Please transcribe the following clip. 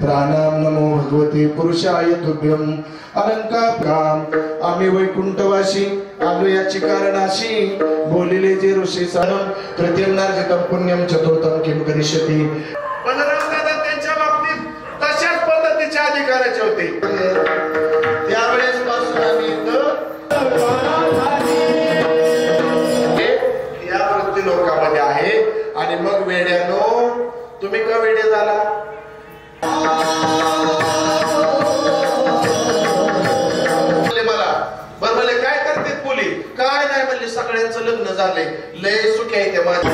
प्राणाम नमो भगवते पुरुषाय तुभ्यम अलंकार आम्ही वैकुंठवासी आलो याची कारणाशी बोलिले जे ऋषी साधन प्रत्यंगार्जितम पुण्यम चतुर्थम किम करिष्यति. बलराम दादा त्यांच्या बाबतीत तशाच पद्धतीचे अधिकाराचे होते. त्यावेळेस पासून आम्ही या वृत्ती लोकांमध्ये आहे. आणि मग वेड्यानो तुम्ही का वेडे झाला? काय करते मुली? काय नाही म्हणले सगळ्यांचं लग्न झालंय, लय सुखी आहे ते माझ्या